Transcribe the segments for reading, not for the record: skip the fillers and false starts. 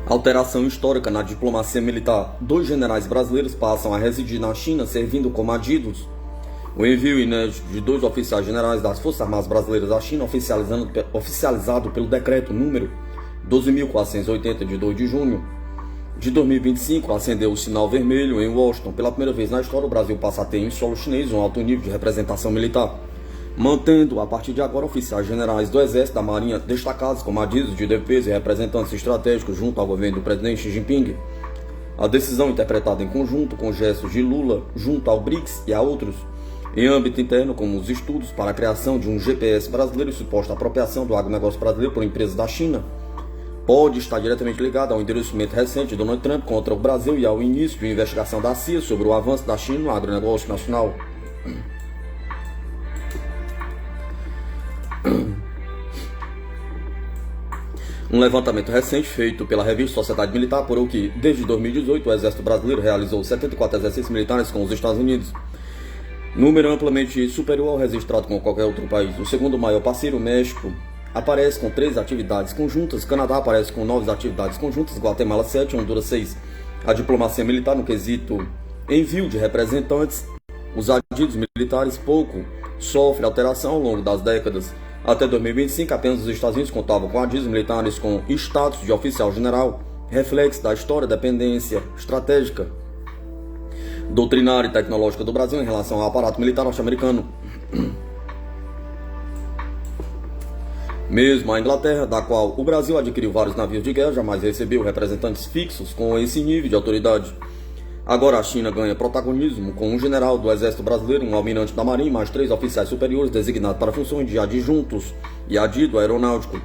Alteração histórica na diplomacia militar. 2 generais brasileiros passam a residir na China, servindo como adidos. O envio inédito de 2 oficiais generais das Forças Armadas Brasileiras à China, oficializado pelo decreto número 12.480 de 2 de junho de 2025, acendeu o sinal vermelho em Washington. Pela primeira vez na história, o Brasil passa a ter em solo chinês um alto nível de representação militar, mantendo, a partir de agora, oficiais generais do Exército, da Marinha, destacados como adidos de defesa e representantes estratégicos junto ao governo do presidente Xi Jinping. A decisão, interpretada em conjunto com gestos de Lula junto ao BRICS e a outros, em âmbito interno, como os estudos para a criação de um GPS brasileiro e suposta apropriação do agronegócio brasileiro por empresas da China, pode estar diretamente ligada ao endurecimento recente de Donald Trump contra o Brasil e ao início de uma investigação da CIA sobre o avanço da China no agronegócio nacional. Um levantamento recente feito pela revista Sociedade Militar apurou que, desde 2018, o Exército Brasileiro realizou 74 exercícios militares com os Estados Unidos, número amplamente superior ao registrado com qualquer outro país. O segundo maior parceiro, o México, aparece com 3 atividades conjuntas, Canadá aparece com 9 atividades conjuntas, Guatemala 7, Honduras 6. A diplomacia militar no quesito envio de representantes, os adidos militares pouco sofre alteração ao longo das décadas. Até 2025, apenas os Estados Unidos contavam com adidos militares com status de oficial general, reflexo da história da dependência estratégica, doutrinária e tecnológica do Brasil em relação ao aparato militar norte-americano. Mesmo a Inglaterra, da qual o Brasil adquiriu vários navios de guerra, jamais recebeu representantes fixos com esse nível de autoridade. Agora a China ganha protagonismo com um general do Exército Brasileiro, um almirante da Marinha, mais 3 oficiais superiores designados para funções de adjuntos e adido aeronáutico.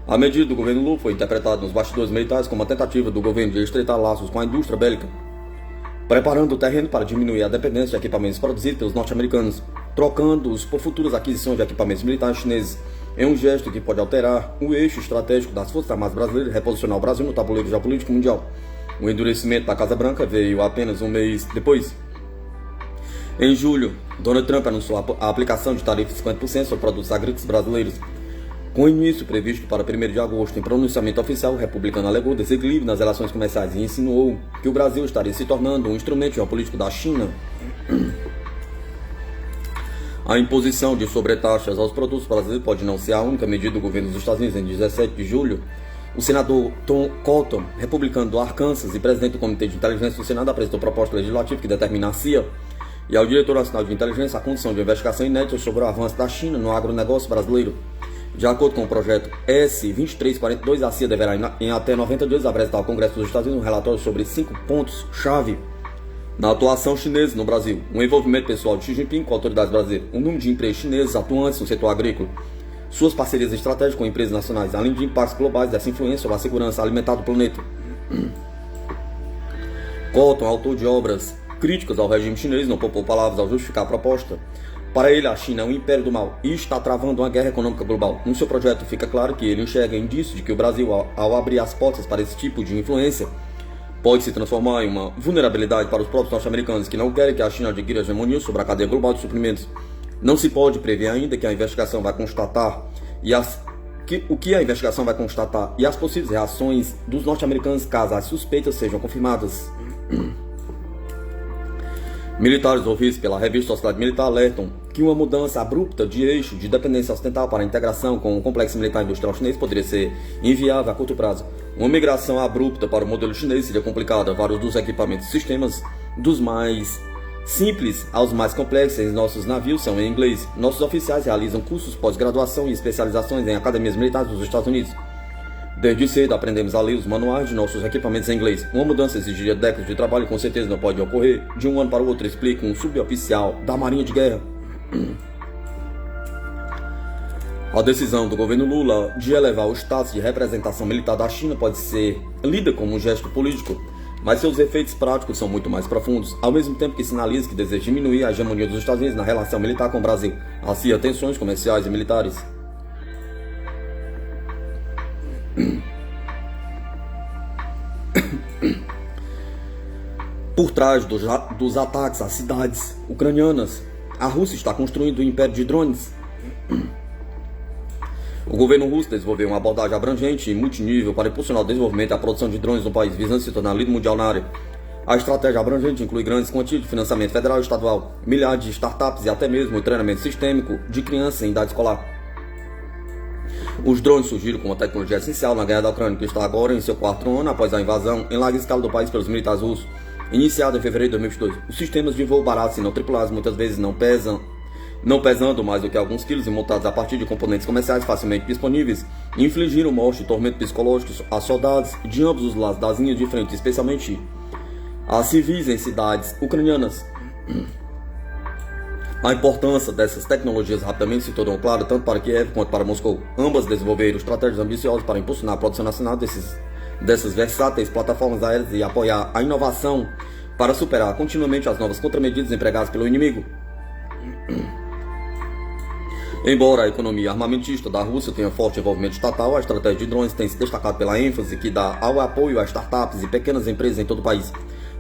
A medida do governo Lula foi interpretada nos bastidores militares como uma tentativa do governo de estreitar laços com a indústria bélica, preparando o terreno para diminuir a dependência de equipamentos produzidos pelos norte-americanos, trocando-os por futuras aquisições de equipamentos militares chineses. É um gesto que pode alterar o eixo estratégico das Forças Armadas Brasileiras e reposicionar o Brasil no tabuleiro geopolítico mundial. O endurecimento da Casa Branca veio apenas um mês depois. Em julho, Donald Trump anunciou a aplicação de tarifas de 50% sobre produtos agrícolas brasileiros. Com início previsto para 1º de agosto, em pronunciamento oficial, o republicano alegou desequilíbrio nas relações comerciais e insinuou que o Brasil estaria se tornando um instrumento geopolítico da China. A imposição de sobretaxas aos produtos brasileiros pode não ser a única medida do governo dos Estados Unidos. Em 17 de julho, o senador Tom Cotton, republicano do Arkansas e presidente do Comitê de Inteligência do Senado, apresentou proposta legislativa que determina à CIA e ao Diretor Nacional de Inteligência a condição de investigação inédita sobre o avanço da China no agronegócio brasileiro. De acordo com o projeto S-2342, a CIA deverá, em até 90 dias, apresentar ao Congresso dos Estados Unidos um relatório sobre 5 pontos-chave na atuação chinesa no Brasil: o envolvimento pessoal de Xi Jinping com autoridades brasileiras, o número de empresas chinesas atuantes no setor agrícola, suas parcerias estratégicas com empresas nacionais, além de impactos globais dessa influência sobre a segurança alimentar do planeta. Cotton, autor de obras críticas ao regime chinês, não poupou palavras ao justificar a proposta. Para ele, a China é um império do mal e está travando uma guerra econômica global. No seu projeto fica claro que ele enxerga indícios de que o Brasil, ao abrir as portas para esse tipo de influência, pode se transformar em uma vulnerabilidade para os próprios norte-americanos que não querem que a China adquira hegemonia sobre a cadeia global de suprimentos. Não se pode prever ainda que a investigação vai constatar o que a investigação vai constatar e as possíveis reações dos norte-americanos caso as suspeitas sejam confirmadas. Militares ouvidos pela revista Sociedade Militar alertam que uma mudança abrupta de eixo de dependência ocidental para a integração com o complexo militar industrial chinês poderia ser inviável a curto prazo. Uma migração abrupta para o modelo chinês seria complicada. Vários dos equipamentos e sistemas, dos mais simples aos mais complexos em nossos navios, são em inglês. Nossos oficiais realizam cursos pós-graduação e especializações em academias militares dos Estados Unidos. Desde cedo aprendemos a ler os manuais de nossos equipamentos em inglês. Uma mudança exigiria décadas de trabalho e com certeza não pode ocorrer de um ano para o outro, explica um suboficial da Marinha de Guerra. A decisão do governo Lula de elevar o status de representação militar da China pode ser lida como um gesto político. mas seus efeitos práticos são muito mais profundos, ao mesmo tempo que sinaliza que deseja diminuir a hegemonia dos Estados Unidos na relação militar com o Brasil, assim tensões comerciais e militares. Por trás dos ataques às cidades ucranianas, a Rússia está construindo um império de drones. O governo russo desenvolveu uma abordagem abrangente e multinível para impulsionar o desenvolvimento e a produção de drones no país, visando se tornar líder mundial na área. A estratégia abrangente inclui grandes quantias de financiamento federal e estadual, milhares de startups e até mesmo o treinamento sistêmico de crianças em idade escolar. Os drones surgiram como uma tecnologia essencial na guerra da Ucrânia, que está agora em seu quarto ano após a invasão em larga escala do país pelos militares russos, iniciada em fevereiro de 2022. Os sistemas de voo baratos e não tripulados muitas vezes não pesando mais do que alguns quilos e montados a partir de componentes comerciais facilmente disponíveis, infligiram morte e tormento psicológicos a soldados de ambos os lados das linhas de frente, especialmente a civis em cidades ucranianas. A importância dessas tecnologias rapidamente se tornou clara tanto para Kiev quanto para Moscou. Ambas desenvolveram estratégias ambiciosas para impulsionar a produção nacional dessas versáteis plataformas aéreas e apoiar a inovação para superar continuamente as novas contramedidas empregadas pelo inimigo. Embora a economia armamentista da Rússia tenha forte envolvimento estatal, a estratégia de drones tem se destacado pela ênfase que dá ao apoio a startups e pequenas empresas em todo o país,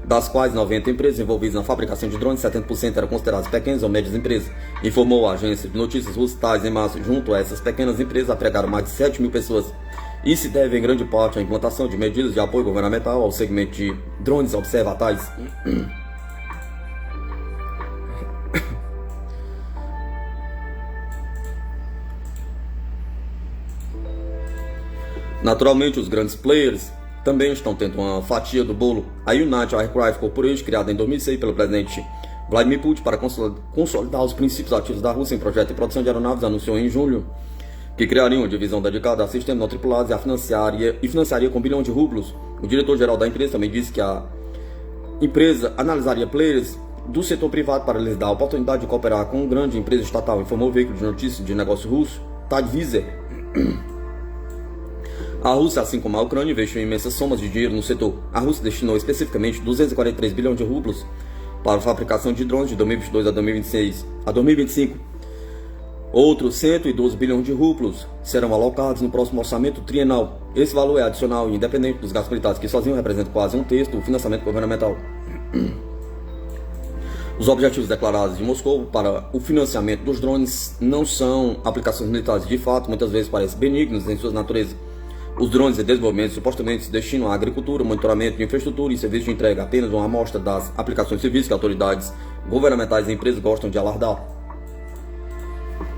das quais 90 empresas envolvidas na fabricação de drones, 70% eram consideradas pequenas ou médias empresas, informou a agência de notícias russa TASS em março. Junto a essas pequenas empresas, empregaram mais de 7 mil pessoas. Isso se deve em grande parte à implantação de medidas de apoio governamental ao segmento de drones observatais. Naturalmente, os grandes players também estão tendo uma fatia do bolo. A United Aircraft Corporation, criada em 2006 pelo presidente Vladimir Putin para consolidar os princípios ativos da Rússia em projeto de produção de aeronaves, anunciou em julho que criaria uma divisão dedicada a sistemas não tripulados e financiaria com 1 bilhão de rublos. O diretor-geral da empresa também disse que a empresa analisaria players do setor privado para lhes dar a oportunidade de cooperar com uma grande empresa estatal, informou o veículo de notícias de negócio russo Tadviser. A Rússia, assim como a Ucrânia, investiu imensas somas de dinheiro no setor. A Rússia destinou especificamente 243 bilhões de rublos para a fabricação de drones de 2022 a 2025. Outros 112 bilhões de rublos serão alocados no próximo orçamento trienal. Esse valor é adicional e independente dos gastos militares, que sozinho representam quase um terço do financiamento governamental. Os objetivos declarados de Moscou para o financiamento dos drones não são aplicações militares. De fato, muitas vezes parecem benignos em sua natureza. Os drones de desenvolvimento supostamente se destinam à agricultura, monitoramento de infraestrutura e serviço de entrega, apenas uma amostra das aplicações civis que autoridades governamentais e empresas gostam de alardar.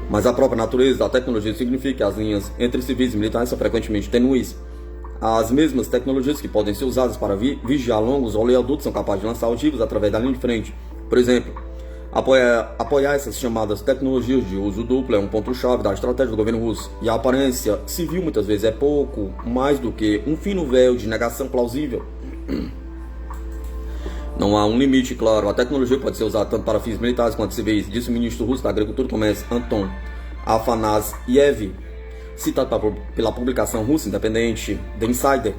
Mas a própria natureza da tecnologia significa que as linhas entre civis e militares são frequentemente tenues. As mesmas tecnologias que podem ser usadas para vigiar longos oleodutos são capazes de lançar ogivas através da linha de frente. Por exemplo, apoiar essas chamadas tecnologias de uso duplo é um ponto-chave da estratégia do governo russo, e a aparência civil muitas vezes é pouco mais do que um fino véu de negação plausível. Não há um limite claro. A tecnologia pode ser usada tanto para fins militares quanto civis, disse o ministro russo da Agricultura e Comércio, Anton Afanasyev, citado pela publicação russa independente The Insider.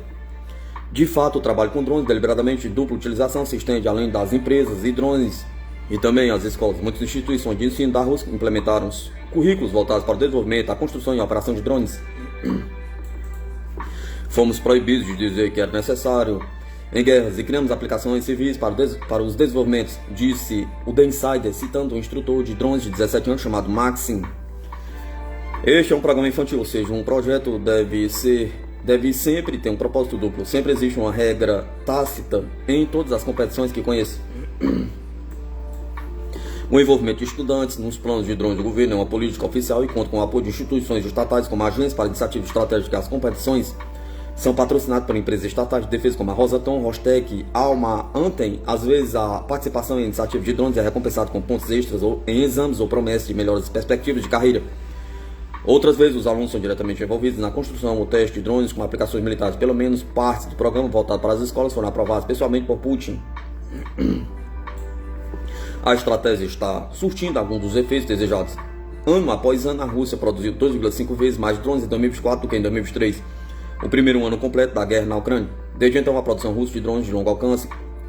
De fato, o trabalho com drones deliberadamente de dupla utilização se estende além das empresas e drones e também às escolas. Muitas instituições de ensino da Rússia implementaram currículos voltados para o desenvolvimento, a construção e a operação de drones. Fomos proibidos de dizer que era necessário em guerras e criamos aplicações civis para os desenvolvimentos, disse o The Insider, citando um instrutor de drones de 17 anos chamado Maxim. Este é um programa infantil, ou seja, um projeto deve sempre ter um propósito duplo. Sempre existe uma regra tácita em todas as competições que conheço. O envolvimento de estudantes nos planos de drones do governo é uma política oficial e conta com o apoio de instituições estatais como a Agência para Iniciativas Estratégicas. As competições são patrocinadas por empresas estatais de defesa como a Rosatom, Rostec, Alma, Anten. Às vezes a participação em iniciativas de drones é recompensada com pontos extras ou em exames ou promessas de melhores perspectivas de carreira. Outras vezes os alunos são diretamente envolvidos na construção ou teste de drones com aplicações militares. Pelo menos partes do programa voltado para as escolas foram aprovadas pessoalmente por Putin. A estratégia está surtindo alguns dos efeitos desejados. Ano após ano, a Rússia produziu 2,5 vezes mais drones em 2024 do que em 2023, o primeiro ano completo da guerra na Ucrânia. Desde então, a produção russa de drones de longo alcance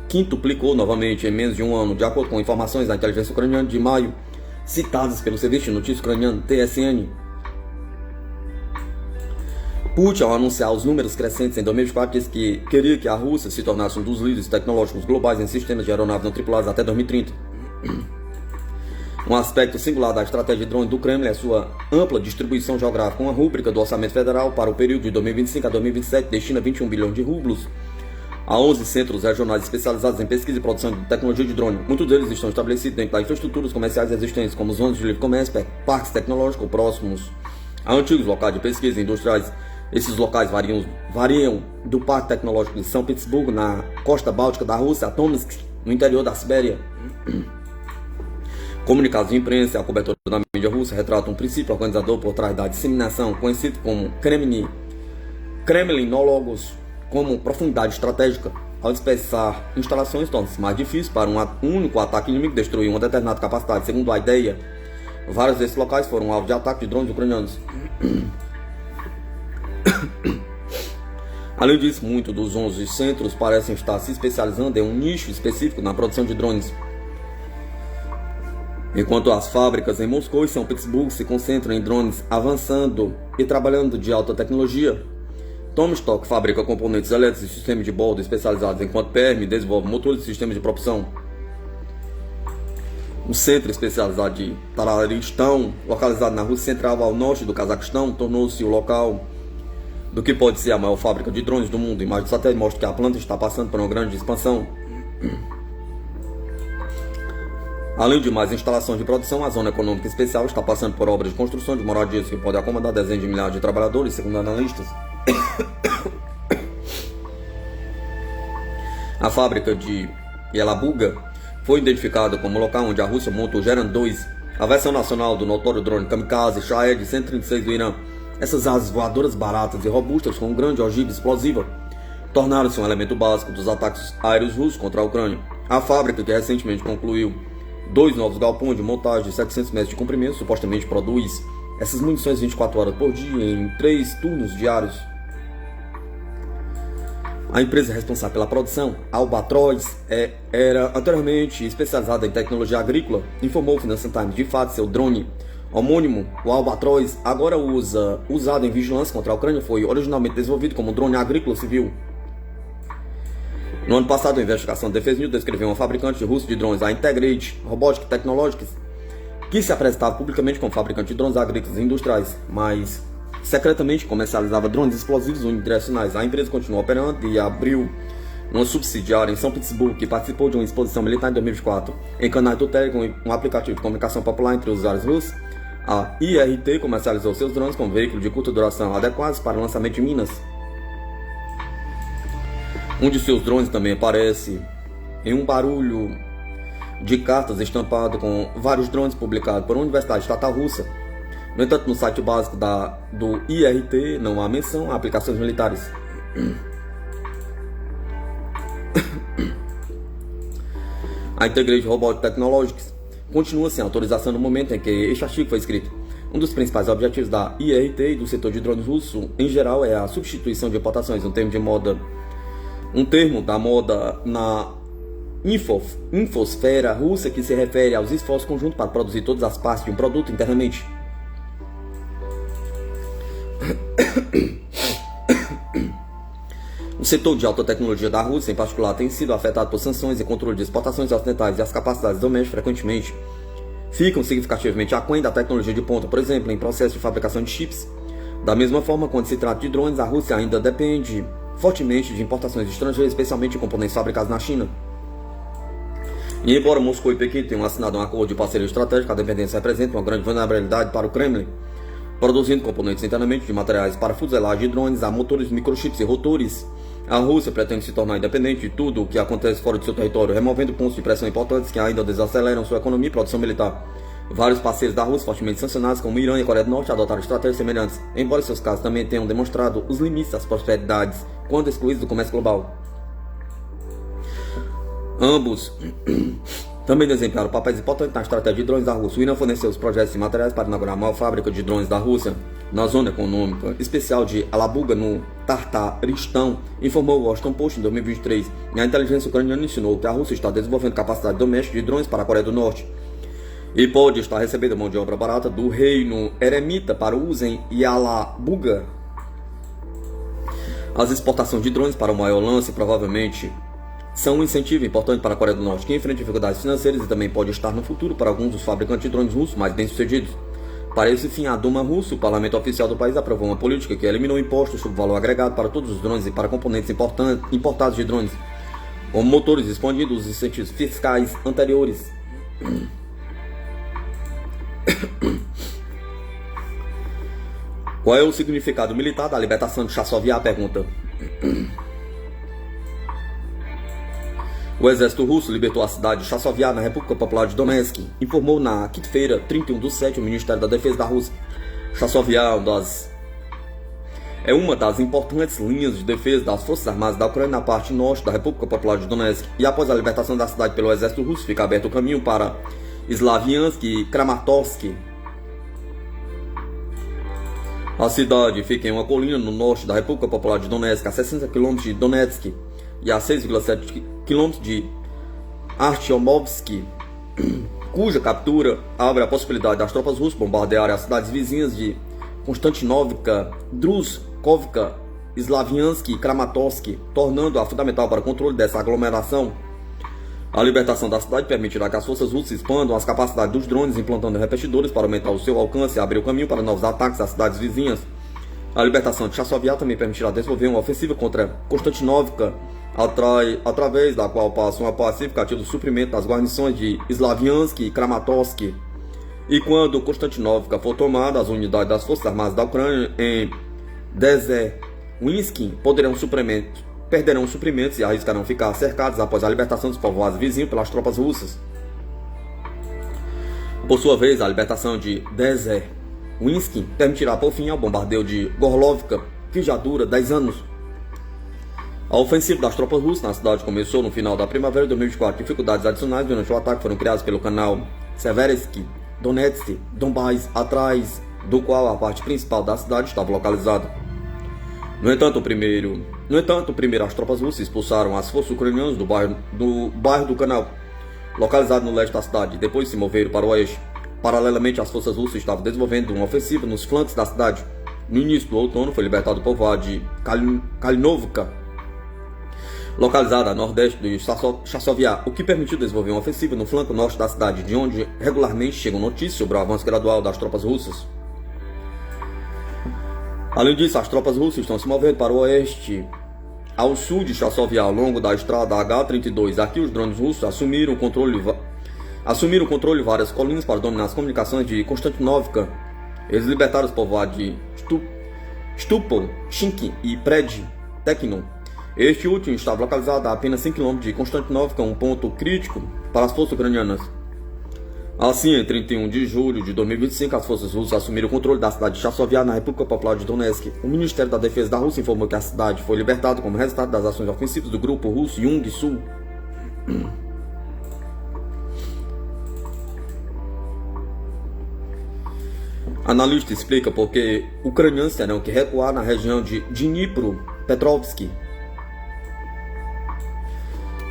quintuplicou novamente em menos de um ano, de acordo com informações da inteligência ucraniana de maio, citadas pelo serviço de notícias ucraniano TSN. Putin, ao anunciar os números crescentes em 2024, disse que queria que a Rússia se tornasse um dos líderes tecnológicos globais em sistemas de aeronaves não tripuladas até 2030. Um aspecto singular da estratégia de drone do Kremlin é sua ampla distribuição geográfica. Uma rúbrica do orçamento federal para o período de 2025 a 2027 destina 21 bilhões de rublos a 11 centros regionais especializados em pesquisa e produção de tecnologia de drone. Muitos deles estão estabelecidos dentro das infraestruturas comerciais existentes, como zonas de livre comércio, parques tecnológicos próximos a antigos locais de pesquisa industriais. Esses locais variam do Parque Tecnológico de São Petersburgo, na costa báltica da Rússia, a Tomsk, no interior da Sibéria. Comunicados de imprensa e a cobertura da mídia russa retratam um princípio organizador por trás da disseminação, conhecido como Kremlinólogos, como profundidade estratégica. Ao dispersar instalações, torna-se mais difícil para um único ataque inimigo destruir uma determinada capacidade. Segundo a ideia, vários desses locais foram alvo de ataque de drones ucranianos. Além disso, muitos dos 11 centros parecem estar se especializando em um nicho específico na produção de drones, enquanto as fábricas em Moscou e São Petersburgo se concentram em drones avançando e trabalhando de alta tecnologia. Tomstock fabrica componentes elétricos e sistemas de bordo especializados, enquanto Perm desenvolve motores e sistemas de propulsão. O centro especializado de Tararistão, localizado na Rússia Central ao norte do Cazaquistão, tornou-se o local do que pode ser a maior fábrica de drones do mundo. Imagens do satélite mostram que a planta está passando por uma grande expansão. Além de mais instalações de produção, a zona econômica especial está passando por obras de construção de moradias que podem acomodar dezenas de milhares de trabalhadores, segundo analistas. A fábrica de Yelabuga foi identificada como local onde a Rússia monta o Geran 2, a versão nacional do notório drone Kamikaze Shahed 136 do Irã. Essas asas voadoras baratas e robustas com um grande ogiva explosiva tornaram-se um elemento básico dos ataques aéreos russos contra a Ucrânia. A fábrica, que recentemente concluiu 2 novos galpões de montagem de 700 metros de comprimento, supostamente produz essas munições 24 horas por dia em 3 turnos diários. A empresa responsável pela produção, Albatross, era anteriormente especializada em tecnologia agrícola, informou o Financial Times. De fato, seu drone homônimo, o Albatross, agora usado em vigilância contra a Ucrânia, foi originalmente desenvolvido como drone agrícola civil. No ano passado, a investigação da Defesa News descreveu uma fabricante russa de drones, a Integrate Robotic Technologies, que se apresentava publicamente como fabricante de drones agrícolas e industriais, mas secretamente comercializava drones explosivos unidirecionais. A empresa continuou operando e abriu uma subsidiária em São Petersburgo, que participou de uma exposição militar em 2024. Em canais do Telegram, um aplicativo de comunicação popular entre os usuários russos, a IRT comercializou seus drones como veículos de curta duração adequados para o lançamento de minas. Um de seus drones também aparece em um barulho de cartas estampado com vários drones publicados por uma universidade estatal russa. No entanto, no site básico do IRT não há menção a aplicações militares. A Integrated Robotic Technologies continua sem autorização no momento em que este artigo foi escrito. Um dos principais objetivos da IRT e do setor de drones russo em geral é a substituição de importações, um termo da moda na infosfera russa que se refere aos esforços conjuntos para produzir todas as partes de um produto internamente. O setor de alta tecnologia da Rússia, em particular, tem sido afetado por sanções e controle de exportações ocidentais, e as capacidades domésticas frequentemente ficam significativamente aquém da tecnologia de ponta, por exemplo, em processo de fabricação de chips. Da mesma forma, quando se trata de drones, a Rússia ainda depende fortemente de importações estrangeiras, especialmente de componentes fabricados na China. E embora Moscou e Pequim tenham assinado um acordo de parceria estratégica, a dependência representa uma grande vulnerabilidade para o Kremlin, produzindo componentes internamente de materiais para fuselagem de drones a motores, microchips e rotores. A Rússia pretende se tornar independente de tudo o que acontece fora de seu território, removendo pontos de pressão importantes que ainda desaceleram sua economia e produção militar. Vários parceiros da Rússia, fortemente sancionados, como o Irã e a Coreia do Norte, adotaram estratégias semelhantes, embora seus casos também tenham demonstrado os limites das prosperidades quando excluídos do comércio global. Ambos também desempenharam papéis importantes na estratégia de drones da Rússia. O Irã forneceu os projetos e materiais para inaugurar a maior fábrica de drones da Rússia, na Zona Econômica Especial de Alabuga, no Tartaristão, informou o Washington Post em 2023. E a inteligência ucraniana ensinou que a Rússia está desenvolvendo capacidade doméstica de drones para a Coreia do Norte e pode estar recebendo mão de obra barata do reino eremita para uso em Yalabuga. As exportações de drones para o maior lance provavelmente são um incentivo importante para a Coreia do Norte, que enfrenta dificuldades financeiras e também pode estar no futuro para alguns dos fabricantes de drones russos mais bem-sucedidos. Para esse fim, a Duma russo, o parlamento oficial do país, aprovou uma política que eliminou impostos sobre valor agregado para todos os drones e para componentes importados de drones, como motores, expandindo os incentivos fiscais anteriores. Qual é o significado militar da libertação de Chasiv? Pergunta. O exército russo libertou a cidade de Chasiv na República Popular de Donetsk, informou na quinta-feira, 31/7, o Ministério da Defesa da Rússia. Chasiv é uma das importantes linhas de defesa das Forças Armadas da Ucrânia na parte norte da República Popular de Donetsk, e após a libertação da cidade pelo exército russo, fica aberto o caminho para Slaviansk e Kramatorsk. A cidade fica em uma colina no norte da República Popular de Donetsk, a 60 km de Donetsk e a 6,7 km de Artyomovsk, cuja captura abre a possibilidade das tropas russas bombardearem as cidades vizinhas de Konstantinovka, Druzhkovka, Slaviansk e Kramatorsk, tornando-a fundamental para o controle dessa aglomeração. A libertação da cidade permitirá que as forças russas expandam as capacidades dos drones, implantando repetidores para aumentar o seu alcance e abrir o caminho para novos ataques às cidades vizinhas. A libertação de Chasiv também permitirá desenvolver uma ofensiva contra Konstantinovka, através da qual passa uma pacífica ativa do suprimento das guarnições de Slaviansk e Kramatorsk. E quando Konstantinovka for tomada, as unidades das Forças Armadas da Ucrânia em Dzержinsk perderão suprimentos e arriscarão ficar cercados após a libertação dos povoados vizinhos pelas tropas russas. Por sua vez, a libertação de Dzержinsk permitirá por fim ao bombardeio de Gorlovka, que já dura 10 anos. A ofensiva das tropas russas na cidade começou no final da primavera de 2024. Dificuldades adicionais durante o ataque foram criadas pelo canal Seversky, Donetsk, Donbas, atrás do qual a parte principal da cidade estava localizada. No entanto, primeiro as tropas russas expulsaram as forças ucranianas do bairro do canal, localizado no leste da cidade, e depois se moveram para o oeste. Paralelamente, as forças russas estavam desenvolvendo uma ofensiva nos flancos da cidade. No início do outono, foi libertado o povoado de Kalinovka, localizada a nordeste de Chasiv, o que permitiu desenvolver uma ofensiva no flanco norte da cidade, de onde regularmente chegam notícias sobre o avanço gradual das tropas russas. Além disso, as tropas russas estão se movendo para o oeste, ao sul de Chasiv, ao longo da estrada H-32. Aqui, os drones russos assumiram o controle de várias colinas para dominar as comunicações de Konstantinovka. Eles libertaram os povoados de Stupol, Chink e Predtekno. Este último estava localizado a apenas 5 km de Konstantinovka, um ponto crítico para as forças ucranianas. Assim, em 31 de julho de 2025, as forças russas assumiram o controle da cidade de Chasiv, na República Popular de Donetsk. O Ministério da Defesa da Rússia informou que a cidade foi libertada como resultado das ações ofensivas do grupo russo Jung-Sul. Analista explica por que ucranianos terão que recuar na região de Dnipropetrovsk.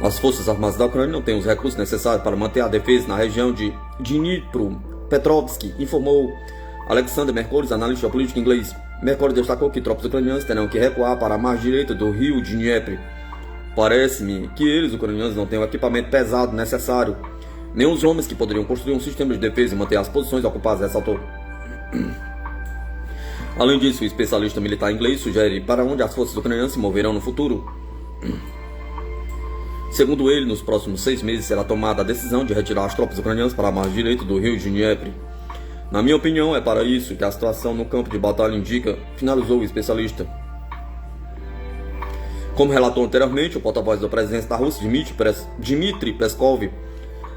As Forças Armadas da Ucrânia não têm os recursos necessários para manter a defesa na região de Dnipropetrovsk, informou Alexander Mercourius, analista político inglês. Mercourius destacou que tropas ucranianas terão que recuar para a margem direita do rio Dnieper. Parece-me que eles, ucranianos, não têm o equipamento pesado necessário, nem os homens que poderiam construir um sistema de defesa e manter as posições ocupadas, ressaltou. Além disso, o especialista militar inglês sugere para onde as forças ucranianas se moverão no futuro. Segundo ele, nos próximos 6 meses será tomada a decisão de retirar as tropas ucranianas para a margem direita do rio Dnieper. Na minha opinião, é para isso que a situação no campo de batalha indica, finalizou o especialista. Como relatou anteriormente o porta-voz da presidência da Rússia, Dmitry Peskov,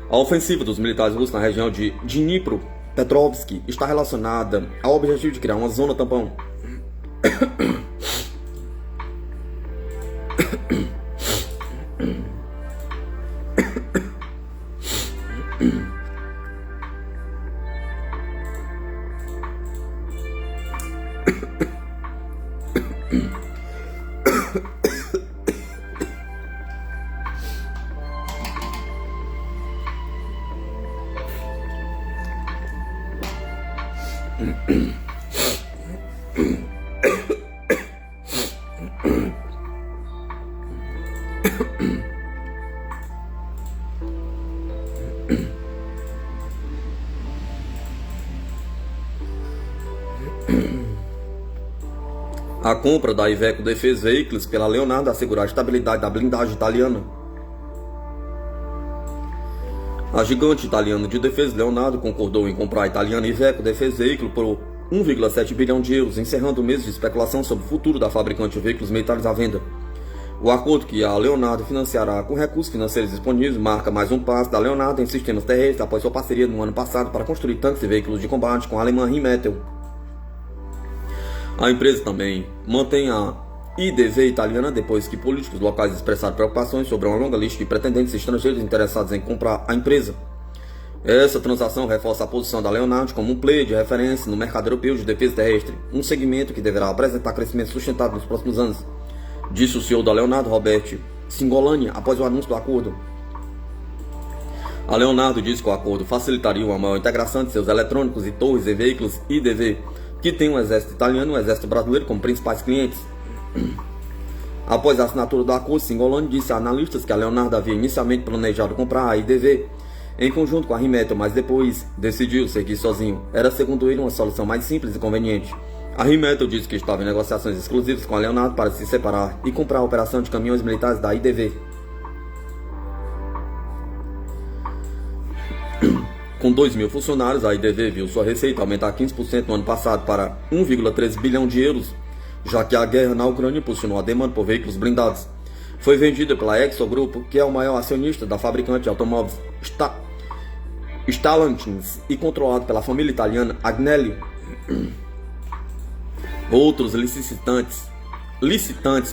a ofensiva dos militares russos na região de Dnipropetrovsk está relacionada ao objetivo de criar uma zona tampão. A compra da Iveco Defense Vehicles pela Leonardo assegura a estabilidade da blindagem italiana. A gigante italiana de defesa Leonardo concordou em comprar a italiana Iveco Defense Vehicle por 1,7 bilhão de euros, encerrando o mês de especulação sobre o futuro da fabricante de veículos militares à venda. O acordo, que a Leonardo financiará com recursos financeiros disponíveis, marca mais um passo da Leonardo em sistemas terrestres após sua parceria no ano passado para construir tanques e veículos de combate com a alemã Rheinmetall. A empresa também mantém a IDV italiana depois que políticos locais expressaram preocupações sobre uma longa lista de pretendentes estrangeiros interessados em comprar a empresa. Essa transação reforça a posição da Leonardo como um player de referência no mercado europeu de defesa terrestre, um segmento que deverá apresentar crescimento sustentável nos próximos anos, disse o CEO da Leonardo, Robert Cingolani, após o anúncio do acordo. A Leonardo disse que o acordo facilitaria uma maior integração de seus eletrônicos e torres e veículos IDV, que tem o exército italiano e o exército brasileiro como principais clientes. Após a assinatura do acordo, Cingolani disse a analistas que a Leonardo havia inicialmente planejado comprar a IDV em conjunto com a Rheinmetall, mas depois decidiu seguir sozinho. Era, segundo ele, uma solução mais simples e conveniente. A Rheinmetall disse que estava em negociações exclusivas com a Leonardo para se separar e comprar a operação de caminhões militares da IDV. Com 2.000 funcionários, a IDV viu sua receita aumentar 15% no ano passado para 1,3 bilhão de euros, já que a guerra na Ucrânia impulsionou a demanda por veículos blindados. Foi vendida pela Exo Grupo, que é o maior acionista da fabricante de automóveis Stellantis e controlado pela família italiana Agnelli. Outros licitantes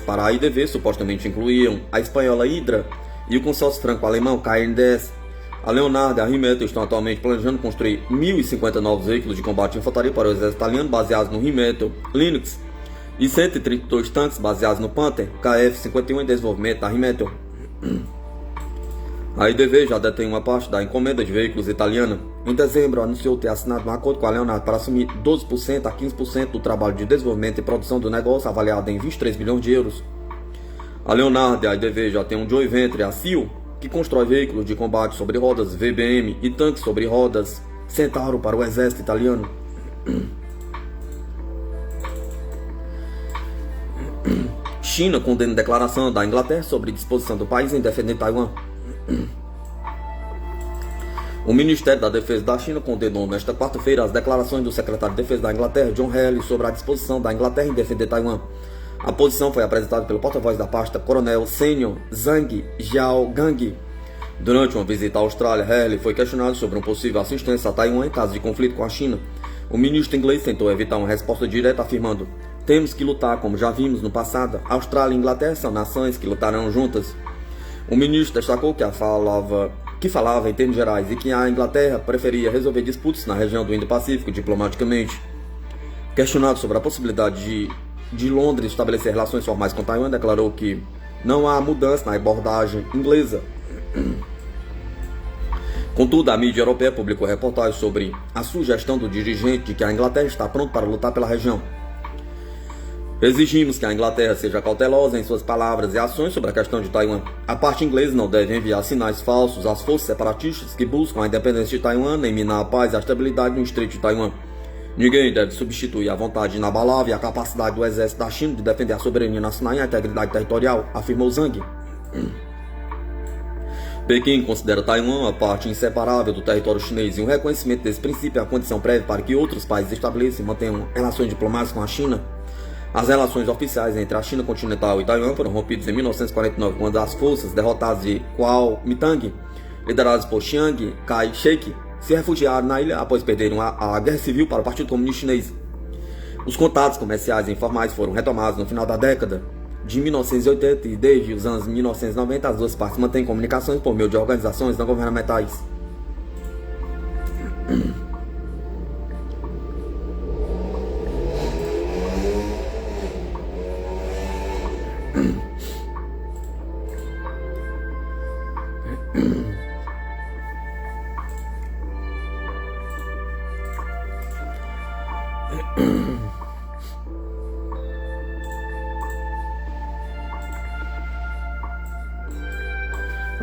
para a IDV supostamente incluíam a espanhola Hydra e o consórcio franco-alemão KNDS. A Leonardo e a Rheinmetall estão atualmente planejando construir 1.050 novos veículos de combate e infantaria para o exército italiano baseados no Rheinmetall Linux e 132 tanques baseados no Panther KF-51 em desenvolvimento da Rheinmetall. A IDV já detém uma parte da encomenda de veículos italiana. Em dezembro, anunciou ter assinado um acordo com a Leonardo para assumir 12% a 15% do trabalho de desenvolvimento e produção do negócio, avaliado em 23 bilhões de euros. A Leonardo e a IDV já têm um joint venture, a CIO, que constrói veículos de combate sobre rodas VBM e tanques sobre rodas Centauro para o exército italiano. China condena a declaração da Inglaterra sobre disposição do país em defender Taiwan. O Ministério da Defesa da China condenou nesta quarta-feira as declarações do secretário de Defesa da Inglaterra, John Healey, sobre a disposição da Inglaterra em defender Taiwan. A posição foi apresentada pelo porta-voz da pasta, Coronel Sênior Zhang Jiaogang. Durante uma visita à Austrália, Healey foi questionado sobre uma possível assistência a Taiwan em caso de conflito com a China. O ministro inglês tentou evitar uma resposta direta, afirmando: "Temos que lutar como já vimos no passado. Austrália e Inglaterra são nações que lutarão juntas." O ministro destacou que falava em termos gerais e que a Inglaterra preferia resolver disputas na região do Indo-Pacífico diplomaticamente. Questionado sobre a possibilidade de Londres estabelecer relações formais com Taiwan, declarou que não há mudança na abordagem inglesa. Contudo, a mídia europeia publicou reportagens sobre a sugestão do dirigente de que a Inglaterra está pronta para lutar pela região. Exigimos que a Inglaterra seja cautelosa em suas palavras e ações sobre a questão de Taiwan. A parte inglesa não deve enviar sinais falsos às forças separatistas que buscam a independência de Taiwan nem minar a paz e a estabilidade no Estreito de Taiwan. Ninguém deve substituir a vontade inabalável e a capacidade do exército da China de defender a soberania nacional e a integridade territorial, afirmou Zhang. Pequim considera Taiwan uma parte inseparável do território chinês e um reconhecimento desse princípio é a condição prévia para que outros países estabeleçam e mantenham relações diplomáticas com a China. As relações oficiais entre a China continental e Taiwan foram rompidas em 1949, quando as forças derrotadas de Kuomintang, lideradas por Chiang Kai-shek, se refugiaram na ilha após perderem a guerra civil para o Partido Comunista Chinês. Os contatos comerciais e informais foram retomados no final da década de 1980 e desde os anos 1990 as duas partes mantêm comunicações por meio de organizações não governamentais.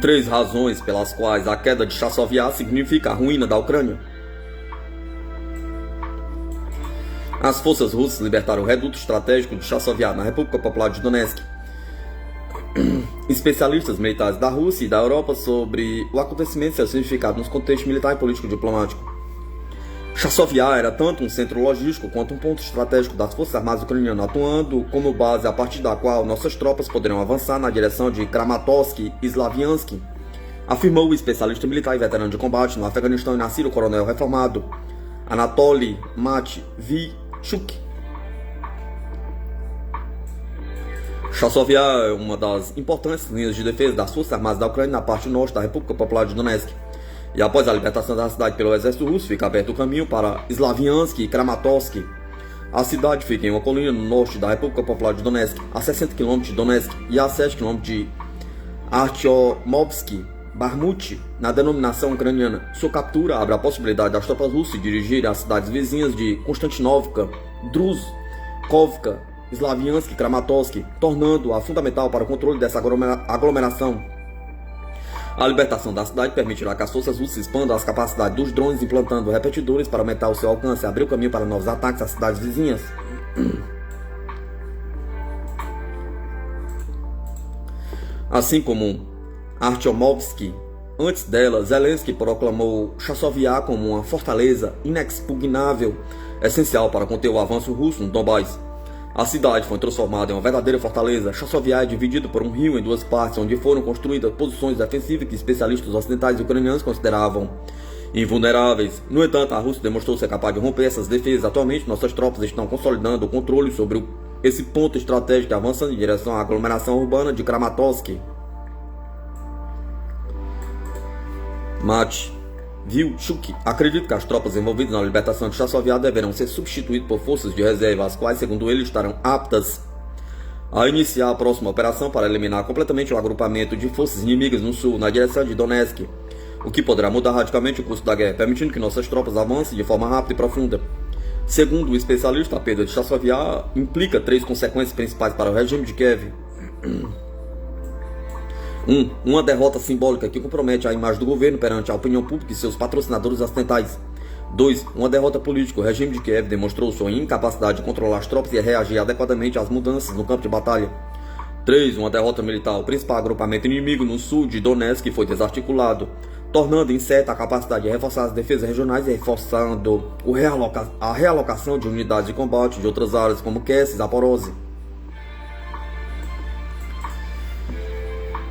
Três razões pelas quais a queda de Chassovyar significa a ruína da Ucrânia. As forças russas libertaram o reduto estratégico de Chassovyar na República Popular de Donetsk. Especialistas militares da Rússia e da Europa sobre o acontecimento e seu significado nos contextos militar e político-diplomático. Chassovyar era tanto um centro logístico quanto um ponto estratégico das Forças Armadas Ucranianas, atuando como base a partir da qual nossas tropas poderiam avançar na direção de Kramatorsk e Slaviansk, afirmou o especialista militar e veterano de combate no Afeganistão e na Síria, o coronel reformado Anatoly Matvichuk. Chassovyar é uma das importantes linhas de defesa das Forças Armadas da Ucrânia na parte norte da República Popular de Donetsk. E após a libertação da cidade pelo exército russo, fica aberto o caminho para Slaviansk e Kramatorsk. A cidade fica em uma colina no norte da República Popular de Donetsk, a 60 km de Donetsk e a 7 km de Artyomovsk, Bakhmut, na denominação ucraniana. Sua captura abre a possibilidade das tropas russas se dirigirem às cidades vizinhas de Konstantinovka, Druzhkovka, Slaviansk e Kramatorsk, tornando-a fundamental para o controle dessa aglomeração. A libertação da cidade permitirá que as forças russas expandam as capacidades dos drones, implantando repetidores para aumentar o seu alcance e abrir o caminho para novos ataques às cidades vizinhas. Assim como Artyomovsk, antes dela, Zelensky proclamou Chassovyar como uma fortaleza inexpugnável, essencial para conter o avanço russo no Donbás. A cidade foi transformada em uma verdadeira fortaleza. Chassovyar é dividido por um rio em duas partes, onde foram construídas posições defensivas que especialistas ocidentais e ucranianos consideravam invulneráveis. No entanto, a Rússia demonstrou ser capaz de romper essas defesas. Atualmente, nossas tropas estão consolidando o controle sobre esse ponto estratégico, avançando em direção à aglomeração urbana de Kramatorsk. Matvichuk acredita que as tropas envolvidas na libertação de Chassovyar deverão ser substituídas por forças de reserva, as quais, segundo ele, estarão aptas a iniciar a próxima operação para eliminar completamente o agrupamento de forças inimigas no sul, na direção de Donetsk, o que poderá mudar radicalmente o curso da guerra, permitindo que nossas tropas avancem de forma rápida e profunda. Segundo o especialista, a perda de Chassovyar implica três consequências principais para o regime de Kiev. Uma derrota simbólica que compromete a imagem do governo perante a opinião pública e seus patrocinadores ocidentais. 2. Uma derrota política. O regime de Kiev demonstrou sua incapacidade de controlar as tropas e reagir adequadamente às mudanças no campo de batalha. 3. Uma derrota militar. O principal agrupamento inimigo no sul de Donetsk foi desarticulado, tornando incerta a capacidade de reforçar as defesas regionais e reforçando a realocação de unidades de combate de outras áreas como Kherson e Zaporozhye.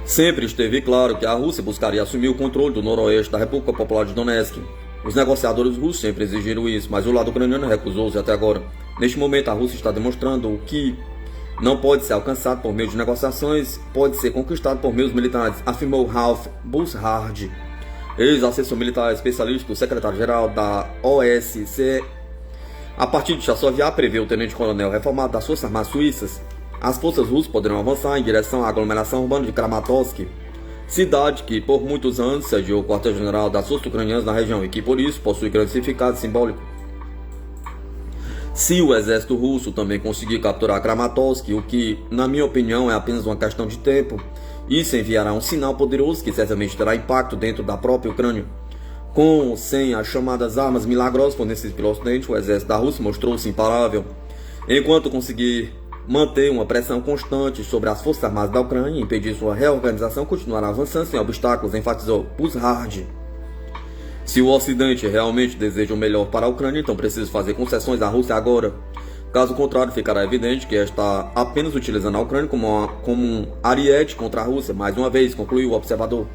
Sempre esteve claro que a Rússia buscaria assumir o controle do noroeste da República Popular de Donetsk. Os negociadores russos sempre exigiram isso, mas o lado ucraniano recusou-se até agora. Neste momento, a Rússia está demonstrando que não pode ser alcançado por meio de negociações, pode ser conquistado por meios militares, afirmou Ralph Bushard, ex-assessor militar especialista do secretário-geral da OSCE. A partir de Chassovyar, prevê o tenente-coronel reformado das Forças Armadas Suíças, as forças russas poderão avançar em direção à aglomeração urbana de Kramatorsk, cidade que por muitos anos sediou o quartel-general das forças ucranianas na região e que por isso possui grande significado simbólico. Se o exército russo também conseguir capturar Kramatorsk, o que, na minha opinião, é apenas uma questão de tempo, isso enviará um sinal poderoso que certamente terá impacto dentro da própria Ucrânia. Com ou sem as chamadas armas milagrosas fornecidas pelo Ocidente, o exército da Rússia mostrou-se imparável. Enquanto conseguir manter uma pressão constante sobre as forças armadas da Ucrânia e impedir sua reorganização, continuará avançando sem obstáculos, enfatizou Bushard. Se o Ocidente realmente deseja o melhor para a Ucrânia, então precisa fazer concessões à Rússia agora. Caso contrário, ficará evidente que está apenas utilizando a Ucrânia como um ariete contra a Rússia, mais uma vez, concluiu o observador.